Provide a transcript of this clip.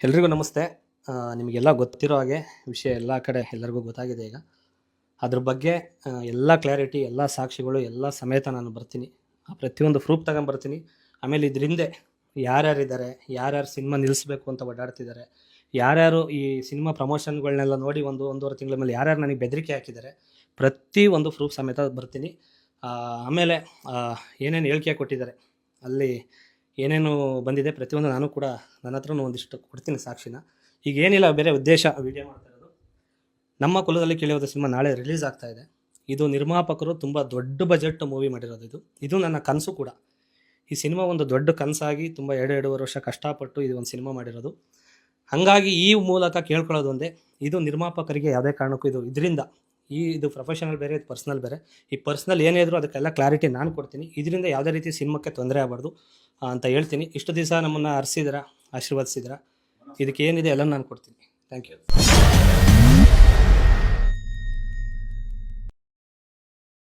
ಎಲ್ರಿಗೂ ನಮಸ್ತೆ. ನಿಮಗೆಲ್ಲ ಗೊತ್ತಿರೋ ಹಾಗೆ ವಿಷಯ ಎಲ್ಲ ಕಡೆ ಎಲ್ಲರಿಗೂ ಗೊತ್ತಾಗಿದೆ ಈಗ. ಅದ್ರ ಬಗ್ಗೆ ಎಲ್ಲ ಕ್ಲಾರಿಟಿ, ಎಲ್ಲ ಸಾಕ್ಷಿಗಳು ಎಲ್ಲ ಸಮೇತ ನಾನು ಬರ್ತೀನಿ. ಪ್ರತಿಯೊಂದು ಪ್ರೂಫ್ ತಗೊಂಬರ್ತೀನಿ. ಆಮೇಲೆ ಇದ್ರ ಹಿಂದೆ ಯಾರ್ಯಾರಿದ್ದಾರೆ, ಯಾರ್ಯಾರು ಸಿನಿಮಾ ನಿಲ್ಲಿಸ್ಬೇಕು ಅಂತ ಓಡಾಡ್ತಿದ್ದಾರೆ, ಯಾರ್ಯಾರು ಈ ಸಿನಿಮಾ ಪ್ರಮೋಷನ್ಗಳನ್ನೆಲ್ಲ ನೋಡಿ ಒಂದೂವರೆ ತಿಂಗಳ ಮೇಲೆ ಯಾರ್ಯಾರು ನನಗೆ ಬೆದರಿಕೆ ಹಾಕಿದ್ದಾರೆ, ಪ್ರತಿ ಒಂದು ಪ್ರೂಫ್ ಸಮೇತ ಬರ್ತೀನಿ. ಆಮೇಲೆ ಏನೇನು ಹೇಳಿಕೆ ಕೊಟ್ಟಿದ್ದಾರೆ, ಅಲ್ಲಿ ಏನೇನು ಬಂದಿದೆ ಪ್ರತಿಯೊಂದು ನಾನು ಕೂಡ ನನ್ನ ಹತ್ರನೂ ಒಂದಿಷ್ಟು ಕೊಡ್ತೀನಿ ಸಾಕ್ಷಿನ. ಈಗ ಏನಿಲ್ಲ, ಬೇರೆ ಉದ್ದೇಶ ವಿಡಿಯೋ ಮಾಡ್ತಾ ಇರೋದು. ನಮ್ಮ ಕುಲದಲ್ಲಿ ಕೇಳಿಯೋದು ಸಿನಿಮಾ ನಾಳೆ ರಿಲೀಸ್ ಆಗ್ತಾ ಇದೆ. ಇದು ನಿರ್ಮಾಪಕರು ತುಂಬ ದೊಡ್ಡ ಬಜೆಟ್ ಮೂವಿ ಮಾಡಿರೋದು. ಇದು ನನ್ನ ಕನಸು ಕೂಡ. ಈ ಸಿನಿಮಾ ಒಂದು ದೊಡ್ಡ ಕನಸಾಗಿ ತುಂಬ 2-2.5 ವರ್ಷ ಕಷ್ಟಪಟ್ಟು ಇದು ಒಂದು ಸಿನಿಮಾ ಮಾಡಿರೋದು. ಹಾಗಾಗಿ ಈ ಮೂಲಕ ಕೇಳ್ಕೊಳ್ಳೋದು ಒಂದೇ, ಇದು ನಿರ್ಮಾಪಕರಿಗೆ ಯಾವುದೇ ಕಾರಣಕ್ಕೂ ಇದರಿಂದ ಇದು ಪ್ರೊಫೆಷನಲ್ ಬೇರೆ, ಇದು ಪರ್ಸ್ನಲ್ ಬೇರೆ. ಈ ಪರ್ಸ್ನಲ್ ಏನೇ ಇದ್ರೂ ಅದಕ್ಕೆಲ್ಲ ಕ್ಲಾರಿಟಿ ನಾನು ಕೊಡ್ತೀನಿ. ಇದರಿಂದ ಯಾವುದೇ ರೀತಿ ಸಿನಿಮಾಕ್ಕೆ ತೊಂದರೆ ಆಗಬಾರ್ದು ಅಂತ ಹೇಳ್ತೀನಿ. ಇಷ್ಟು ದಿವಸ ನಮ್ಮನ್ನು ಹರಿಸಿದ್ರ, ಆಶೀರ್ವದಿಸಿದ್ರ, ಇದಕ್ಕೆ ಏನಿದೆ ಎಲ್ಲ ನಾನು ಕೊಡ್ತೀನಿ. Thank you.